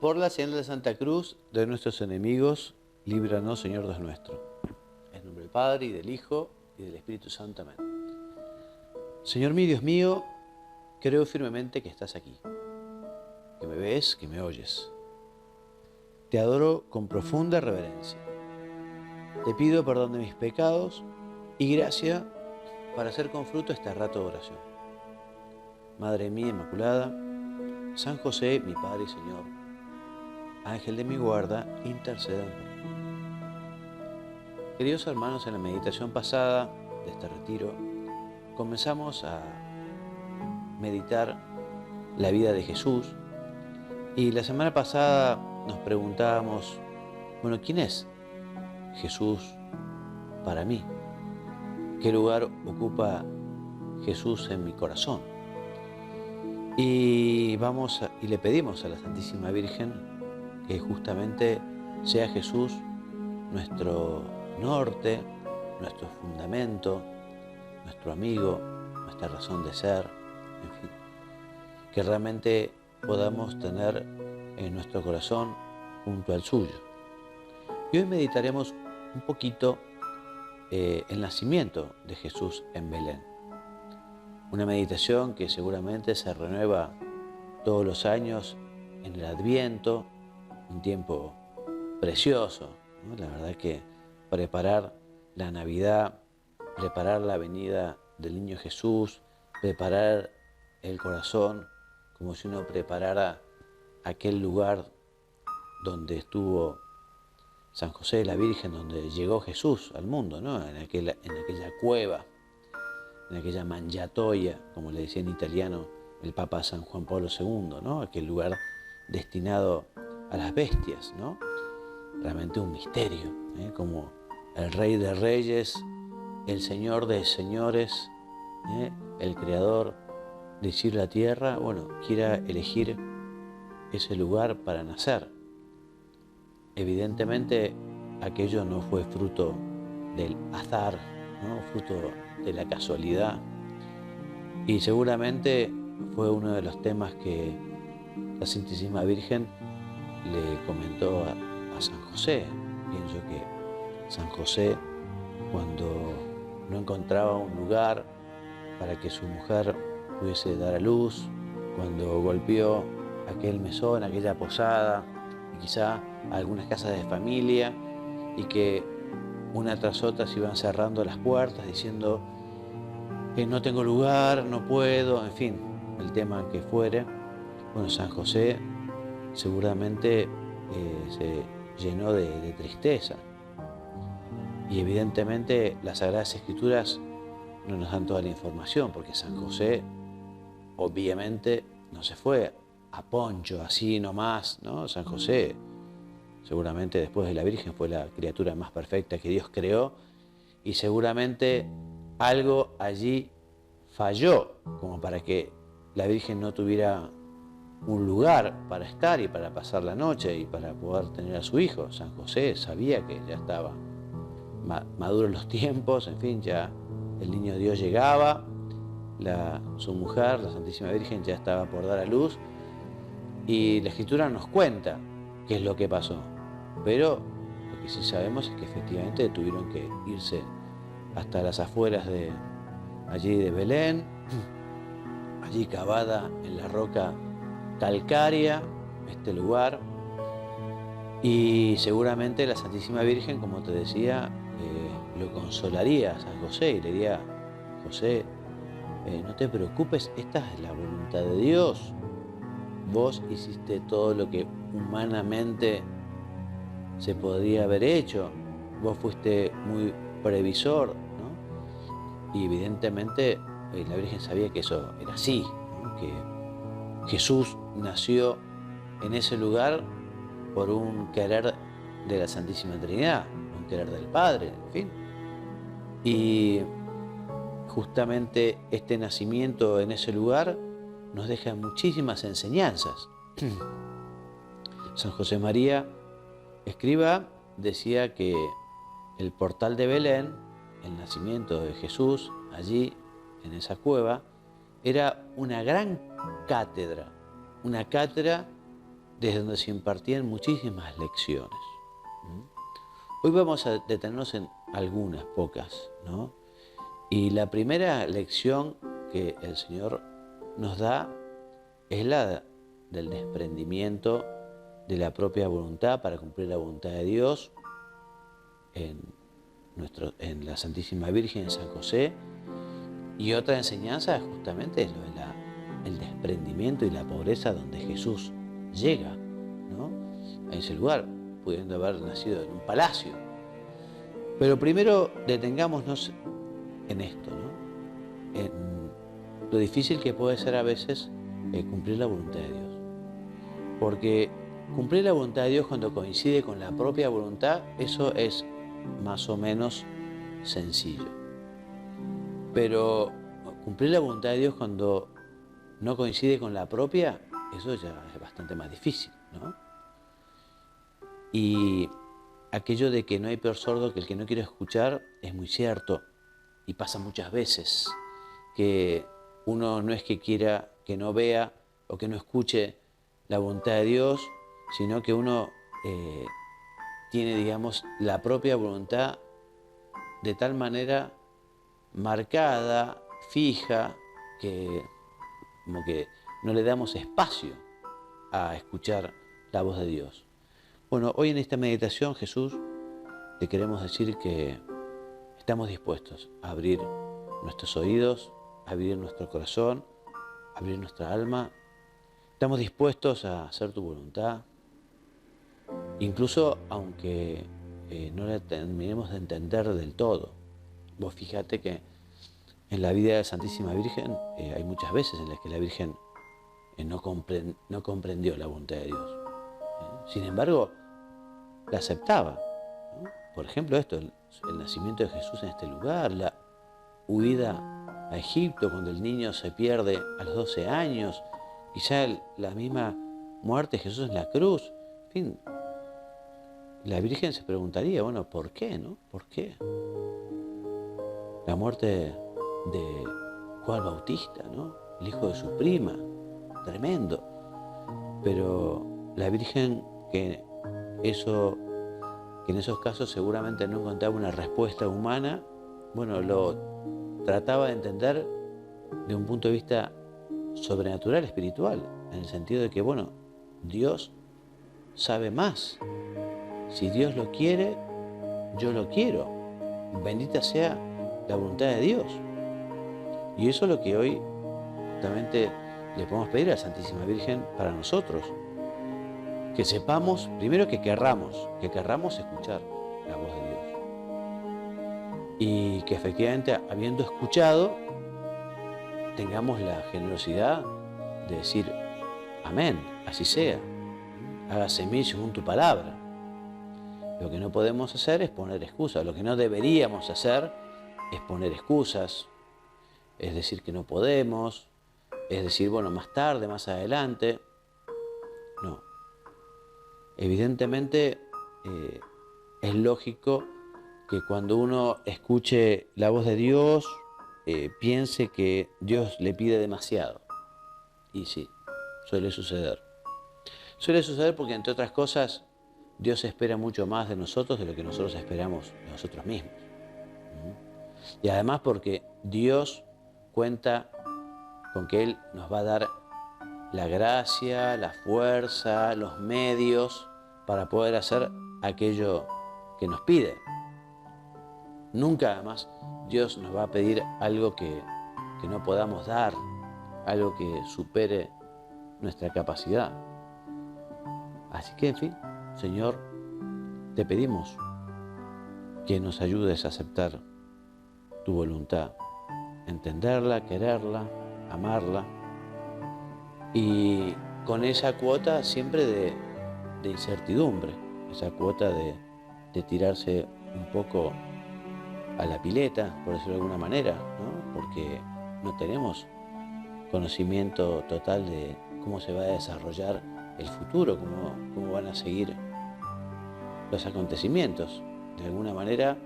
Por la señal de Santa Cruz de nuestros enemigos, líbranos, Señor Dios nuestro. En nombre del Padre, y del Hijo, y del Espíritu Santo. Amén. Señor mío, Dios mío, creo firmemente que estás aquí, que me ves, que me oyes. Te adoro con profunda reverencia. Te pido perdón de mis pecados y gracia para hacer con fruto este rato de oración. Madre mía Inmaculada, San José, mi Padre y Señor, Ángel de mi guarda, interceda por mí. Queridos hermanos, en la meditación pasada de este retiro, comenzamos a meditar la vida de Jesús y la semana pasada nos preguntábamos, bueno, ¿quién es Jesús para mí? ¿Qué lugar ocupa Jesús en mi corazón? Y le pedimos a la Santísima Virgen que justamente sea Jesús nuestro norte, nuestro fundamento, nuestro amigo, nuestra razón de ser, en fin, que realmente podamos tener en nuestro corazón junto al suyo. Y hoy meditaremos un poquito el nacimiento de Jesús en Belén. Una meditación que seguramente se renueva todos los años en el Adviento, un tiempo precioso, ¿no? La verdad que preparar la Navidad, preparar la venida del niño Jesús, preparar el corazón como si uno preparara aquel lugar donde estuvo San José y la Virgen, donde llegó Jesús al mundo, ¿no? En aquella cueva, en aquella mangiatoia, como le decía en italiano el Papa San Juan Pablo II, ¿no? Aquel lugar destinado a las bestias, ¿no? Realmente un misterio, como el Rey de Reyes, el Señor de Señores, el Creador del cielo y la tierra, bueno, quiera elegir ese lugar para nacer. Evidentemente, aquello no fue fruto del azar, ¿no? Fruto de la casualidad, y seguramente fue uno de los temas que la Santísima Virgen le comentó a San José. Pienso que San José, cuando no encontraba un lugar para que su mujer pudiese dar a luz, cuando golpeó aquel mesón, aquella posada, y quizá algunas casas de familia, y que una tras otra se iban cerrando las puertas diciendo que no tengo lugar, no puedo, en fin, el tema que fuere. Bueno, San José seguramente se llenó de tristeza. Y evidentemente las Sagradas Escrituras no nos dan toda la información, porque San José obviamente no se fue a Poncho así nomás, ¿no? San José seguramente después de la Virgen fue la criatura más perfecta que Dios creó, y seguramente algo allí falló como para que la Virgen no tuviera un lugar para estar y para pasar la noche y para poder tener a su hijo. San José sabía que ya estaba maduros los tiempos, en fin, ya el niño Dios llegaba, su mujer, la Santísima Virgen, ya estaba por dar a luz, y la Escritura nos cuenta qué es lo que pasó. Pero lo que sí sabemos es que efectivamente tuvieron que irse hasta las afueras de allí de Belén, allí cavada en la roca calcárea, este lugar, y seguramente la Santísima Virgen, como te decía, lo consolaría a San José y le diría: José, no te preocupes, esta es la voluntad de Dios. Vos hiciste todo lo que humanamente se podría haber hecho. Vos fuiste muy previsor, ¿no? Y evidentemente la Virgen sabía que eso era así, ¿no? Que Jesús nació en ese lugar por un querer de la Santísima Trinidad, un querer del Padre, en fin. Y justamente este nacimiento en ese lugar nos deja muchísimas enseñanzas. San José María Escriba decía que el portal de Belén, el nacimiento de Jesús allí en esa cueva, era una gran cátedra, una cátedra desde donde se impartían muchísimas lecciones. Hoy vamos a detenernos en algunas pocas, ¿no? Y la primera lección que el Señor nos da es la del desprendimiento de la propia voluntad para cumplir la voluntad de Dios en la Santísima Virgen, en San José. Y otra enseñanza justamente es lo de el desprendimiento y la pobreza donde Jesús llega, ¿no? A ese lugar, pudiendo haber nacido en un palacio. Pero primero detengámonos en esto, ¿no? En lo difícil que puede ser a veces cumplir la voluntad de Dios. Porque cumplir la voluntad de Dios cuando coincide con la propia voluntad, eso es más o menos sencillo. Pero cumplir la voluntad de Dios cuando no coincide con la propia, eso ya es bastante más difícil, ¿no? Y aquello de que no hay peor sordo que el que no quiere escuchar es muy cierto. Y pasa muchas veces que uno no es que quiera que no vea o que no escuche la voluntad de Dios, sino que uno tiene, digamos, la propia voluntad de tal manera marcada, fija, que como que no le damos espacio a escuchar la voz de Dios. Bueno, hoy en esta meditación, Jesús, te queremos decir que estamos dispuestos a abrir nuestros oídos, a abrir nuestro corazón, a abrir nuestra alma. Estamos dispuestos a hacer tu voluntad, incluso aunque no la terminemos de entender del todo. Vos fíjate que en la vida de la Santísima Virgen hay muchas veces en las que la Virgen no comprendió la voluntad de Dios. Sin embargo, la aceptaba, ¿no? Por ejemplo, esto, el nacimiento de Jesús en este lugar, la huida a Egipto cuando el niño se pierde a los 12 años, quizá la misma muerte de Jesús en la cruz. En fin, la Virgen se preguntaría, bueno, ¿por qué, no? ¿Por qué? La muerte de Juan Bautista, ¿no? El hijo de su prima, tremendo. Pero la Virgen, que en esos casos seguramente no encontraba una respuesta humana, bueno, lo trataba de entender de un punto de vista sobrenatural, espiritual, en el sentido de que, bueno, Dios sabe más. Si Dios lo quiere, yo lo quiero. Bendita sea la voluntad de Dios. Y eso es lo que hoy justamente le podemos pedir a la Santísima Virgen para nosotros. Que sepamos, primero que querramos escuchar la voz de Dios. Y que efectivamente, habiendo escuchado, tengamos la generosidad de decir, amén, así sea, hágase en mí según tu palabra. Lo que no podemos hacer es poner excusas, lo que no deberíamos hacer es poner excusas, es decir que no podemos, es decir, bueno, más tarde, más adelante. No. Evidentemente es lógico que cuando uno escuche la voz de Dios, piense que Dios le pide demasiado. Y sí, suele suceder. Suele suceder porque, entre otras cosas, Dios espera mucho más de nosotros de lo que nosotros esperamos de nosotros mismos. Y además porque Dios cuenta con que Él nos va a dar la gracia, la fuerza, los medios para poder hacer aquello que nos pide. Nunca además Dios nos va a pedir algo que no podamos dar, algo que supere nuestra capacidad. Así que, en fin, Señor, te pedimos que nos ayudes a aceptar tu voluntad, entenderla, quererla, amarla, y con esa cuota siempre de incertidumbre, esa cuota de tirarse un poco a la pileta, por decirlo de alguna manera, ¿no? Porque no tenemos conocimiento total de cómo se va a desarrollar el futuro, cómo van a seguir los acontecimientos. De alguna manera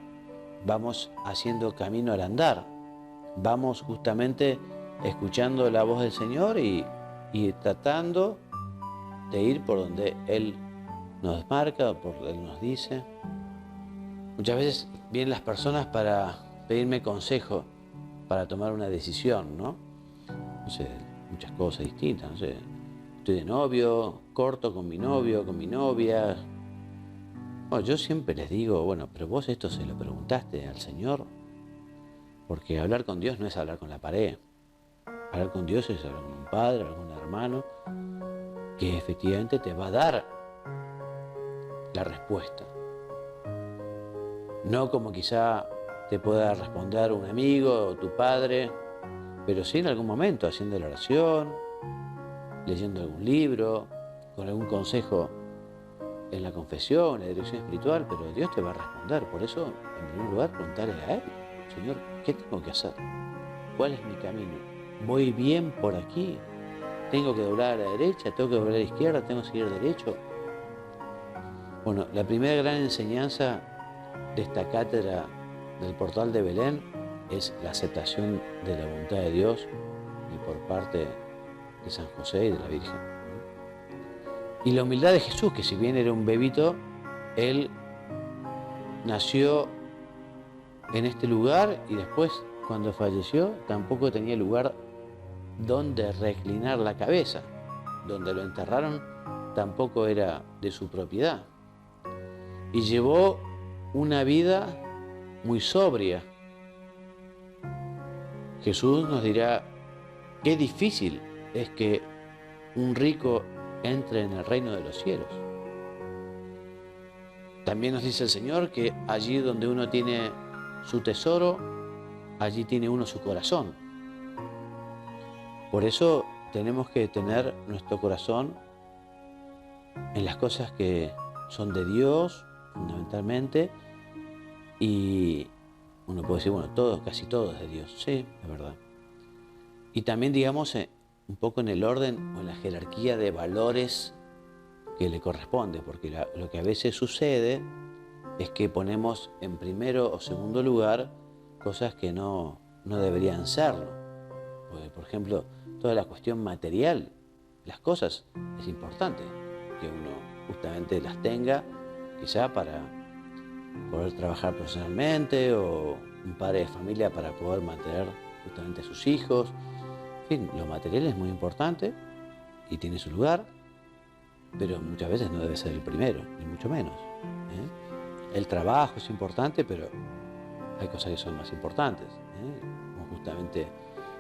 vamos haciendo camino al andar, vamos justamente escuchando la voz del Señor y tratando de ir por donde Él nos marca, por donde Él nos dice. Muchas veces vienen las personas para pedirme consejo para tomar una decisión, ¿no? No sé, muchas cosas distintas, no sé. Estoy de novio, corto con mi novio, con mi novia. Bueno, yo siempre les digo, bueno, pero vos esto se lo preguntaste al Señor, porque hablar con Dios no es hablar con la pared. Hablar con Dios es hablar con un padre, hablar con un hermano, que efectivamente te va a dar la respuesta. No como quizá te pueda responder un amigo o tu padre, pero sí en algún momento haciendo la oración, leyendo algún libro, con algún consejo en la confesión, en la dirección espiritual, pero Dios te va a responder. Por eso, en primer lugar, preguntarle a Él, Señor, ¿qué tengo que hacer? ¿Cuál es mi camino? ¿Voy bien por aquí? ¿Tengo que doblar a la derecha? ¿Tengo que doblar a la izquierda? ¿Tengo que seguir derecho? Bueno, la primera gran enseñanza de esta cátedra del Portal de Belén es la aceptación de la voluntad de Dios y por parte de San José y de la Virgen. Y la humildad de Jesús, que si bien era un bebito, Él nació en este lugar y después, cuando falleció, tampoco tenía lugar donde reclinar la cabeza. Donde lo enterraron tampoco era de su propiedad. Y llevó una vida muy sobria. Jesús nos dirá, qué difícil es que un rico entre en el reino de los cielos. También nos dice el Señor que allí donde uno tiene su tesoro, allí tiene uno su corazón. Por eso tenemos que tener nuestro corazón en las cosas que son de Dios, fundamentalmente, y uno puede decir, bueno, todo, casi todo es de Dios. Sí, es verdad. Y también, digamos, un poco en el orden o en la jerarquía de valores que le corresponde, porque lo que a veces sucede es que ponemos en primero o segundo lugar cosas que no deberían serlo. Por ejemplo, toda la cuestión material, las cosas, es importante que uno justamente las tenga, quizá para poder trabajar profesionalmente, o un padre de familia para poder mantener justamente a sus hijos. En fin, lo material es muy importante y tiene su lugar, pero muchas veces no debe ser el primero, ni mucho menos. El trabajo es importante, pero hay cosas que son más importantes, como justamente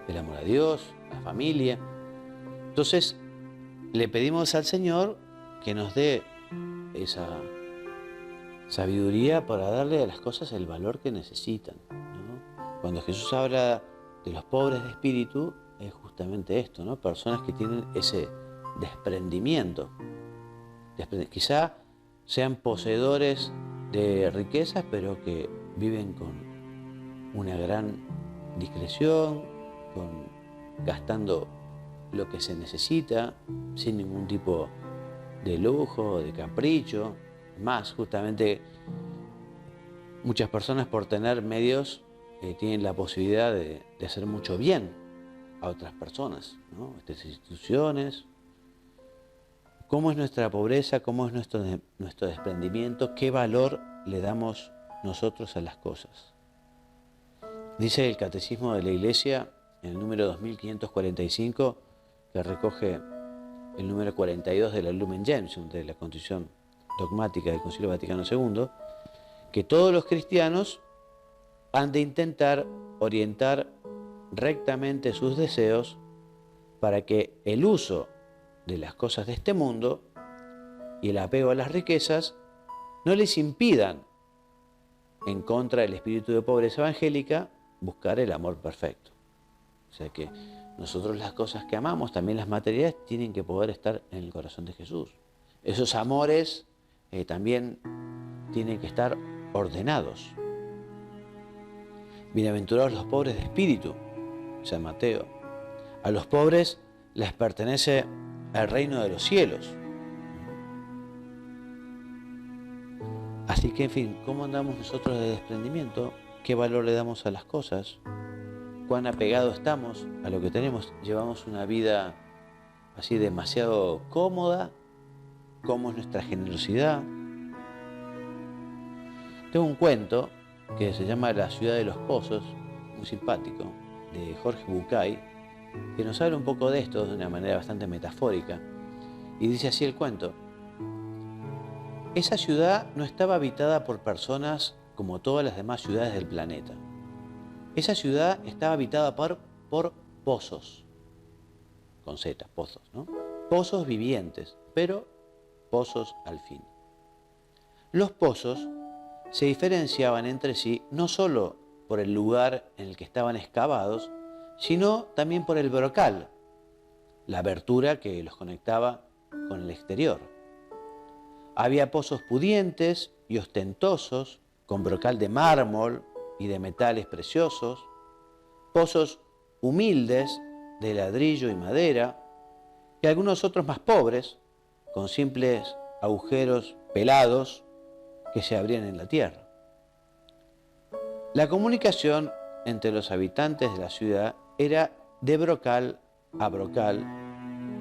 el amor a Dios, la familia. Entonces, le pedimos al Señor que nos dé esa sabiduría para darle a las cosas el valor que necesitan, ¿no? Cuando Jesús habla de los pobres de espíritu, es justamente esto, ¿no? Personas que tienen ese desprendimiento. Quizá sean poseedores de riquezas, pero que viven con una gran discreción, gastando lo que se necesita, sin ningún tipo de lujo, de capricho. Más, justamente, muchas personas por tener medios tienen la posibilidad de hacer mucho bien a otras personas, ¿no? Estas instituciones. ¿Cómo es nuestra pobreza? ¿Cómo es nuestro desprendimiento? ¿Qué valor le damos nosotros a las cosas? Dice el Catecismo de la Iglesia, en el número 2545, que recoge el número 42 de la Lumen Gentium, de la Constitución Dogmática del Concilio Vaticano II, que todos los cristianos han de intentar orientar rectamente sus deseos para que el uso de las cosas de este mundo y el apego a las riquezas no les impidan, en contra del espíritu de pobreza evangélica, buscar el amor perfecto. O sea que nosotros las cosas que amamos, también las materiales, tienen que poder estar en el corazón de Jesús. Esos amores también tienen que estar ordenados. Bienaventurados los pobres de espíritu, San Mateo. A los pobres les pertenece el reino de los cielos. Así que, en fin, ¿cómo andamos nosotros de desprendimiento? ¿Qué valor le damos a las cosas? ¿Cuán apegados estamos a lo que tenemos? ¿Llevamos una vida así demasiado cómoda cómo es nuestra generosidad. Tengo un cuento que se llama La ciudad de los pozos, muy simpático, de Jorge Bucay, que nos habla un poco de esto de una manera bastante metafórica. Y dice así el cuento: esa ciudad no estaba habitada por personas como todas las demás ciudades del planeta. Esa ciudad estaba habitada por pozos, con Z, pozos, ¿no? Pozos vivientes, pero pozos al fin. Los pozos se diferenciaban entre sí no solo por el lugar en el que estaban excavados, sino también por el brocal, la abertura que los conectaba con el exterior. Había pozos pudientes y ostentosos, con brocal de mármol y de metales preciosos, pozos humildes de ladrillo y madera, y algunos otros más pobres, con simples agujeros pelados que se abrían en la tierra. La comunicación entre los habitantes de la ciudad era de brocal a brocal,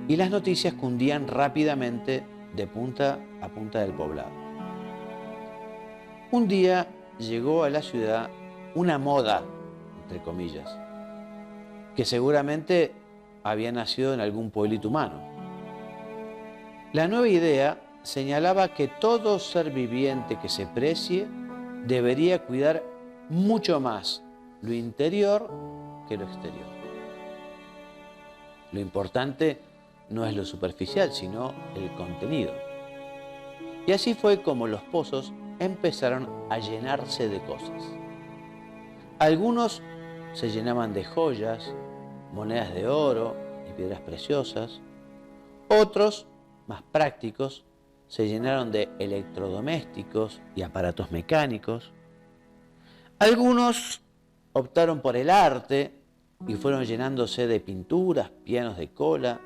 y las noticias cundían rápidamente de punta a punta del poblado. Un día llegó a la ciudad una moda, entre comillas, que seguramente había nacido en algún pueblito humano. La nueva idea señalaba que todo ser viviente que se precie debería cuidar mucho más lo interior que lo exterior. Lo importante no es lo superficial, sino el contenido. Y así fue como los pozos empezaron a llenarse de cosas. Algunos se llenaban de joyas, monedas de oro y piedras preciosas. Otros, más prácticos, se llenaron de electrodomésticos y aparatos mecánicos. Algunos optaron por el arte y fueron llenándose de pinturas, pianos de cola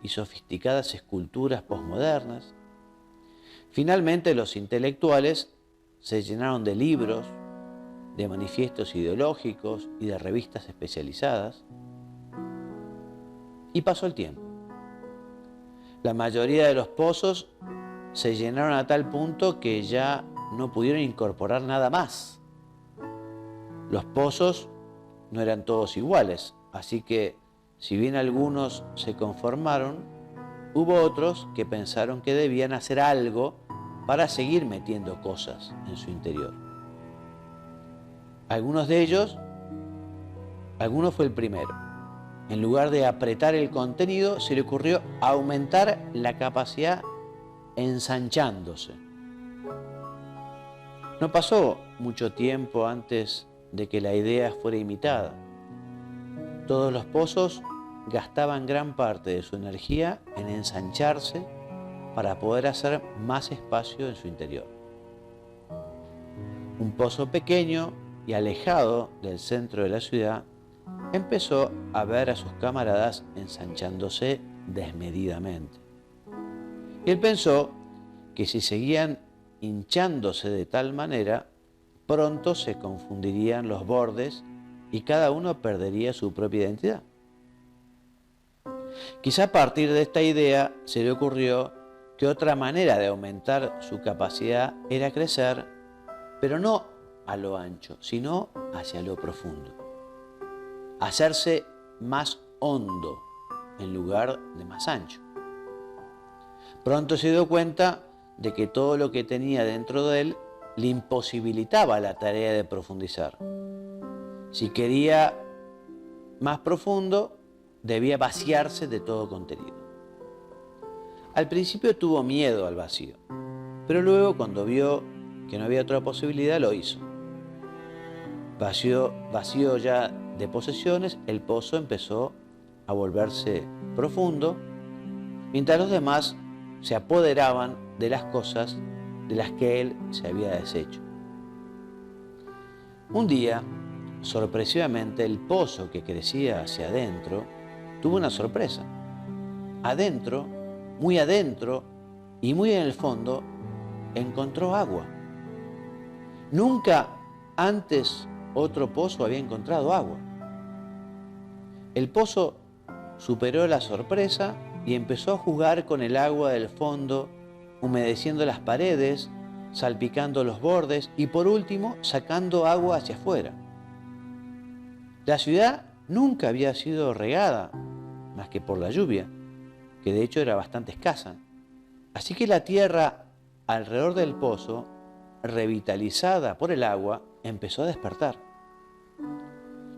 y sofisticadas esculturas posmodernas. Finalmente, los intelectuales se llenaron de libros, de manifiestos ideológicos y de revistas especializadas. Y pasó el tiempo. La mayoría de los pozos se llenaron a tal punto que ya no pudieron incorporar nada más. Los pozos no eran todos iguales, así que si bien algunos se conformaron, hubo otros que pensaron que debían hacer algo para seguir metiendo cosas en su interior. Algunos fue el primero. En lugar de apretar el contenido, se le ocurrió aumentar la capacidad ensanchándose. No pasó mucho tiempo antes de que la idea fuera imitada. Todos los pozos gastaban gran parte de su energía en ensancharse para poder hacer más espacio en su interior. Un pozo pequeño y alejado del centro de la ciudad empezó a ver a sus camaradas ensanchándose desmedidamente. Y él pensó que si seguían hinchándose de tal manera, pronto se confundirían los bordes y cada uno perdería su propia identidad. Quizá a partir de esta idea se le ocurrió que otra manera de aumentar su capacidad era crecer, pero no a lo ancho, sino hacia lo profundo. Hacerse más hondo en lugar de más ancho. Pronto se dio cuenta de que todo lo que tenía dentro de él le imposibilitaba la tarea de profundizar. Si quería más profundo, debía vaciarse de todo contenido. Al principio tuvo miedo al vacío, pero luego, cuando vio que no había otra posibilidad, lo hizo. Vacío ya de posesiones, el pozo empezó a volverse profundo, mientras los demás se apoderaban de las cosas de las que él se había deshecho. Un día, sorpresivamente, el pozo que crecía hacia adentro tuvo una sorpresa. Adentro, muy adentro y muy en el fondo, encontró agua. Nunca antes otro pozo había encontrado agua. El pozo superó la sorpresa y empezó a jugar con el agua del fondo humedeciendo las paredes, salpicando los bordes y por último sacando agua hacia afuera. La ciudad nunca había sido regada, más que por la lluvia, que de hecho era bastante escasa. Así que la tierra alrededor del pozo, revitalizada por el agua, empezó a despertar.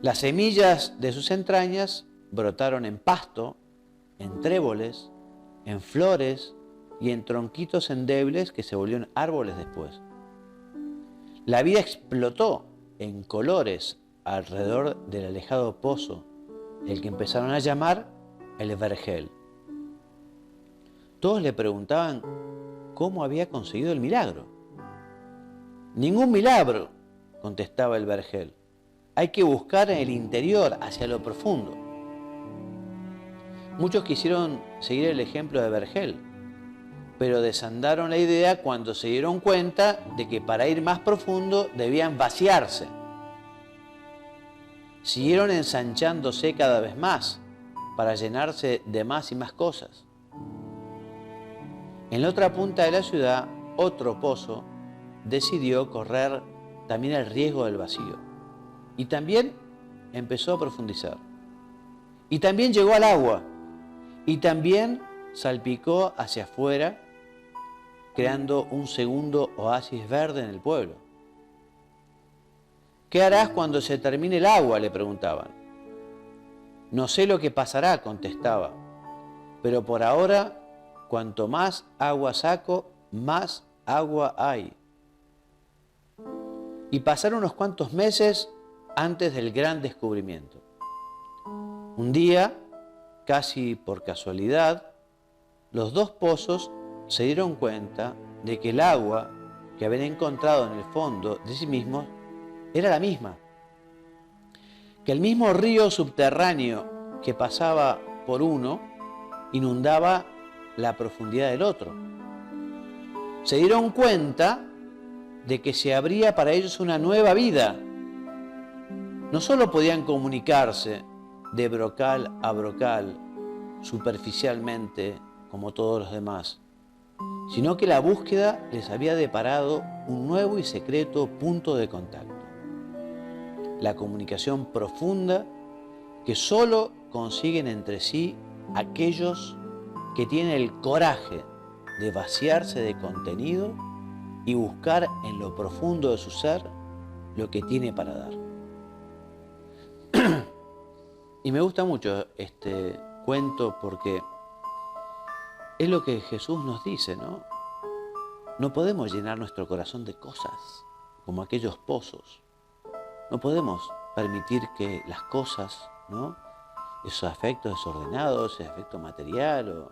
Las semillas de sus entrañas brotaron en pasto, en tréboles, en flores y en tronquitos endebles que se volvieron árboles después. La vida explotó en colores alrededor del alejado pozo, el que empezaron a llamar el vergel. Todos le preguntaban cómo había conseguido el milagro. Ningún milagro, contestaba el vergel. Hay que buscar en el interior, hacia lo profundo. Muchos quisieron seguir el ejemplo de Vergel, pero desandaron la idea cuando se dieron cuenta de que para ir más profundo debían vaciarse. Siguieron ensanchándose cada vez más para llenarse de más y más cosas. En la otra punta de la ciudad, otro pozo decidió correr también el riesgo del vacío y también empezó a profundizar. Y también llegó al agua y también salpicó hacia afuera, creando un segundo oasis verde en el pueblo. ¿Qué harás cuando se termine el agua?, le preguntaban. No sé lo que pasará, contestaba, pero por ahora, cuanto más agua saco, más agua hay. Y pasaron unos cuantos meses antes del gran descubrimiento. Un día, casi por casualidad, los dos pozos se dieron cuenta de que el agua que habían encontrado en el fondo de sí mismos era la misma. Que el mismo río subterráneo que pasaba por uno inundaba la profundidad del otro. Se dieron cuenta de que se abría para ellos una nueva vida. No solo podían comunicarse de brocal a brocal, superficialmente, como todos los demás, sino que la búsqueda les había deparado un nuevo y secreto punto de contacto. La comunicación profunda que solo consiguen entre sí aquellos que tienen el coraje de vaciarse de contenido y buscar en lo profundo de su ser lo que tiene para dar. Y me gusta mucho este cuento porque es lo que Jesús nos dice, ¿no? No podemos llenar nuestro corazón de cosas como aquellos pozos. No podemos permitir que las cosas, ¿no?, esos afectos desordenados, ese afecto material,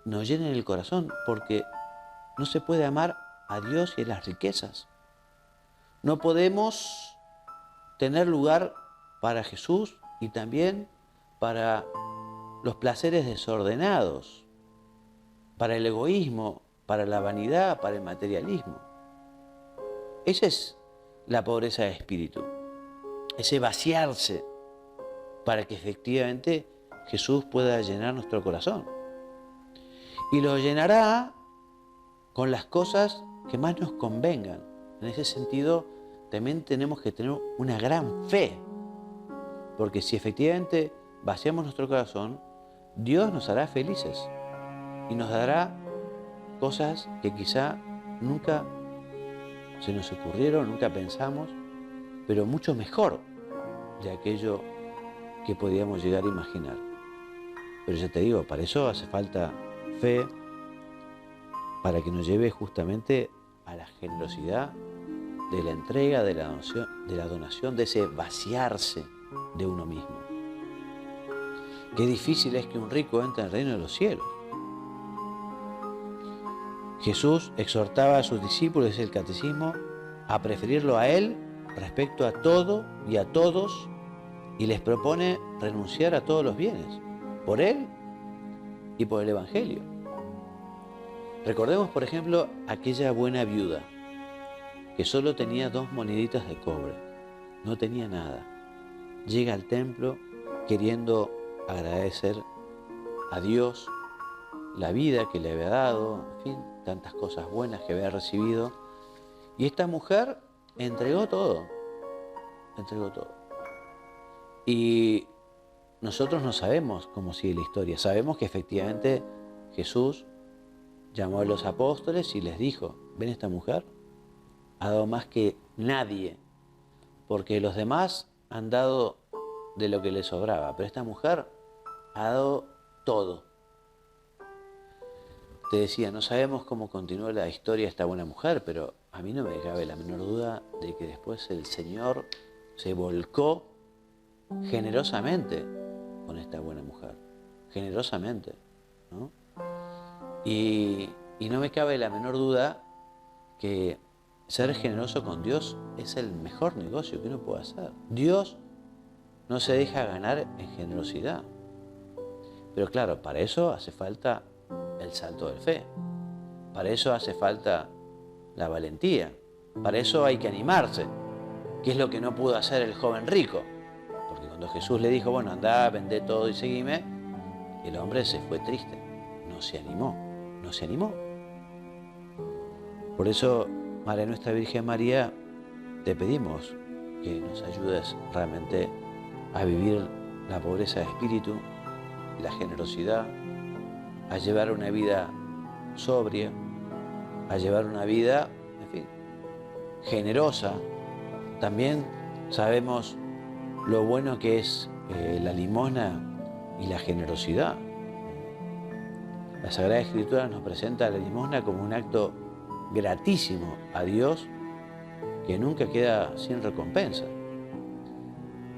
nos llenen el corazón, porque no se puede amar a Dios y a las riquezas. No podemos tener lugar para Jesús y también para los placeres desordenados, para el egoísmo, para la vanidad, para el materialismo. Esa es la pobreza de espíritu, ese vaciarse para que efectivamente Jesús pueda llenar nuestro corazón. Y lo llenará con las cosas que más nos convengan. En ese sentido, también tenemos que tener una gran fe, porque si efectivamente vaciamos nuestro corazón, Dios nos hará felices y nos dará cosas que quizá nunca se nos ocurrieron, nunca pensamos, pero mucho mejor de aquello que podíamos llegar a imaginar. Pero ya te digo, para eso hace falta fe, para que nos lleve justamente a la generosidad de la entrega, de la donación, de ese vaciarse de uno mismo. Qué difícil es que un rico entre en el reino de los cielos. Jesús exhortaba a sus discípulos, dice el catecismo, a preferirlo a Él respecto a todo y a todos, y les propone renunciar a todos los bienes, por Él y por el Evangelio. Recordemos, por ejemplo, aquella buena viuda que solo tenía 2 moneditas de cobre, no tenía nada. Llega al templo queriendo agradecer a Dios la vida que le había dado, en fin, tantas cosas buenas que había recibido. Y esta mujer entregó todo. Y nosotros no sabemos cómo sigue la historia. Sabemos que efectivamente Jesús llamó a los apóstoles y les dijo, ven, esta mujer ha dado más que nadie, porque los demás han dado de lo que les sobraba, pero esta mujer ha dado todo. Te decía, no sabemos cómo continuó la historia de esta buena mujer, pero a mí no me cabe la menor duda de que después el Señor se volcó generosamente con esta buena mujer, generosamente, ¿no? Y no me cabe la menor duda que ser generoso con Dios es el mejor negocio que uno puede hacer. Dios no se deja ganar en generosidad. Pero claro, para eso hace falta el salto de fe. Para eso hace falta la valentía. Para eso hay que animarse, que es lo que no pudo hacer el joven rico. Porque cuando Jesús le dijo, bueno, andá, vendé todo y seguime, el hombre se fue triste. No se animó. Por eso, Madre nuestra Virgen María, te pedimos que nos ayudes realmente a vivir la pobreza de espíritu, la generosidad, a llevar una vida sobria, a llevar una vida, en fin, generosa. También sabemos lo bueno que es la limosna y la generosidad. La Sagrada Escritura nos presenta la limosna como un acto gratísimo a Dios que nunca queda sin recompensa.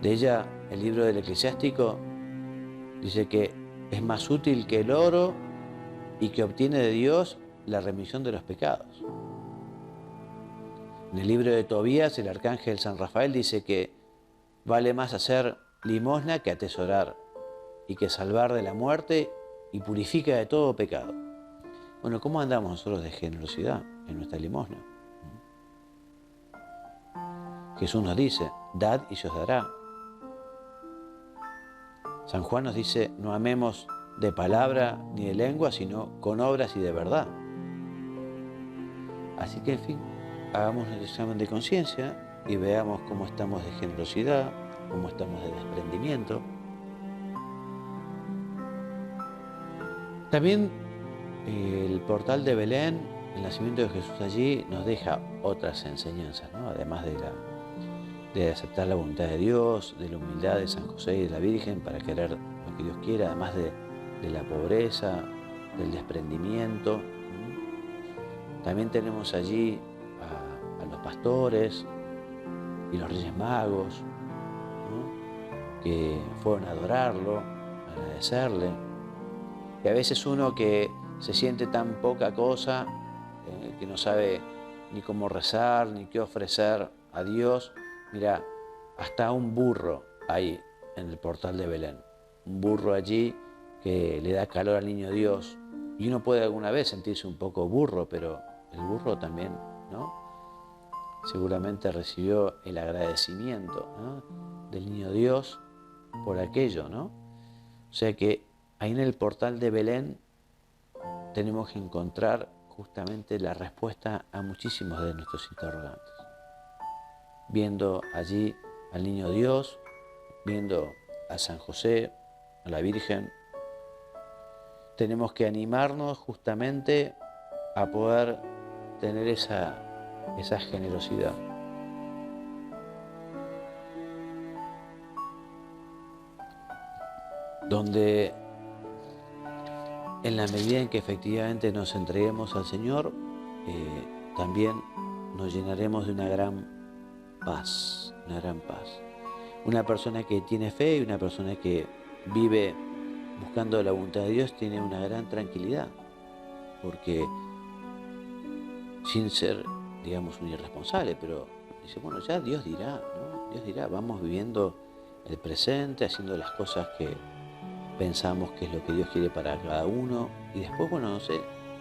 De ella, el libro del Eclesiástico dice que es más útil que el oro y que obtiene de Dios la remisión de los pecados. En el libro de Tobías, el arcángel San Rafael dice que vale más hacer limosna que atesorar, y que salvar de la muerte y purifica de todo pecado. Bueno, ¿cómo andamos nosotros de generosidad en nuestra limosna? Jesús nos dice, dad y se os dará. San Juan nos dice, no amemos de palabra ni de lengua, sino con obras y de verdad. Así que, en fin, hagamos el examen de conciencia y veamos cómo estamos de generosidad, cómo estamos de desprendimiento. También el portal de Belén, el nacimiento de Jesús allí, nos deja otras enseñanzas, ¿no? Además de aceptar la voluntad de Dios, de la humildad de San José y de la Virgen para querer lo que Dios quiera, además de la pobreza, del desprendimiento. También tenemos allí a los pastores y los Reyes Magos, ¿no? Que fueron a adorarlo, a agradecerle. Y a veces uno que se siente tan poca cosa, que no sabe ni cómo rezar, ni qué ofrecer a Dios, mira, hasta un burro hay en el portal de Belén. Un burro allí que le da calor al niño Dios. Y uno puede alguna vez sentirse un poco burro, pero el burro también, ¿no? Seguramente recibió el agradecimiento, ¿no?, del niño Dios por aquello, ¿no? O sea que ahí en el portal de Belén tenemos que encontrar justamente la respuesta a muchísimos de nuestros interrogantes. Viendo allí al niño Dios, viendo a San José, a la Virgen, tenemos que animarnos justamente a poder tener esa generosidad. Donde en la medida en que efectivamente nos entreguemos al Señor, también nos llenaremos de una gran paz, una gran paz. Una persona que tiene fe y una persona que vive buscando la voluntad de Dios tiene una gran tranquilidad, porque sin ser, digamos, un irresponsable, pero dice, bueno, ya Dios dirá, ¿no? Dios dirá, vamos viviendo el presente, haciendo las cosas que pensamos que es lo que Dios quiere para cada uno, y después, bueno, no sé,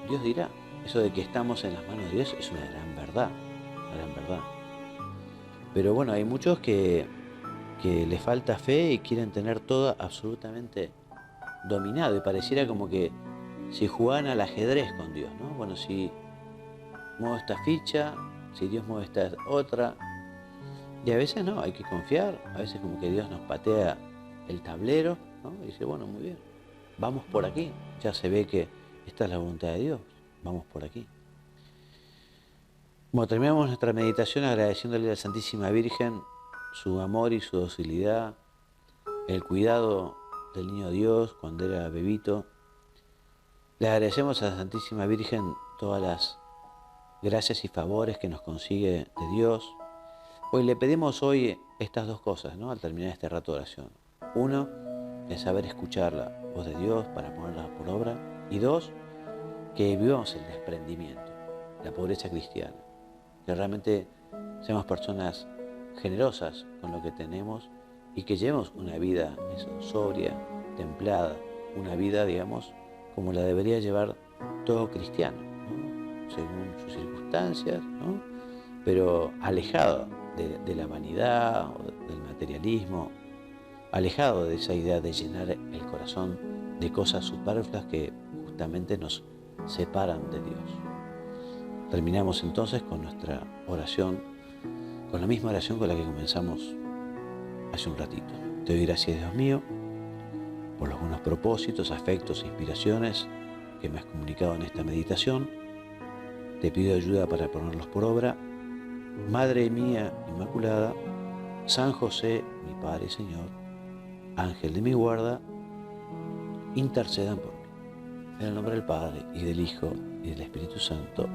Dios dirá. Eso de que estamos en las manos de Dios es una gran verdad, una gran verdad. Pero bueno, hay muchos que les falta fe y quieren tener todo absolutamente dominado, y pareciera como que si jugaban al ajedrez con Dios, ¿no? Bueno, si muevo esta ficha, si Dios mueve esta otra. Y a veces no, hay que confiar, a veces como que Dios nos patea el tablero, ¿no? Y dice, bueno, muy bien, vamos por aquí. Ya se ve que esta es la voluntad de Dios, vamos por aquí. Bueno, terminamos nuestra meditación agradeciéndole a la Santísima Virgen su amor y su docilidad, el cuidado del niño Dios cuando era bebito. Le agradecemos a la Santísima Virgen todas las gracias y favores que nos consigue de Dios. Hoy le pedimos estas dos cosas, ¿no? Al terminar este rato de oración. Uno, el saber escuchar la voz de Dios para ponerla por obra. Y dos, que vivamos el desprendimiento, la pobreza cristiana. Que realmente seamos personas generosas con lo que tenemos y que llevemos una vida sobria, templada, una vida, digamos, como la debería llevar todo cristiano, ¿no? Según sus circunstancias, ¿no? Pero alejado de la vanidad o del materialismo, alejado de esa idea de llenar el corazón de cosas superfluas que justamente nos separan de Dios. Terminamos entonces con nuestra oración, con la misma oración con la que comenzamos hace un ratito. Te doy gracias, Dios mío, por los buenos propósitos, afectos e inspiraciones que me has comunicado en esta meditación. Te pido ayuda para ponerlos por obra. Madre mía Inmaculada, San José, mi Padre y Señor, Ángel de mi guarda, intercedan por mí. En el nombre del Padre, y del Hijo, y del Espíritu Santo.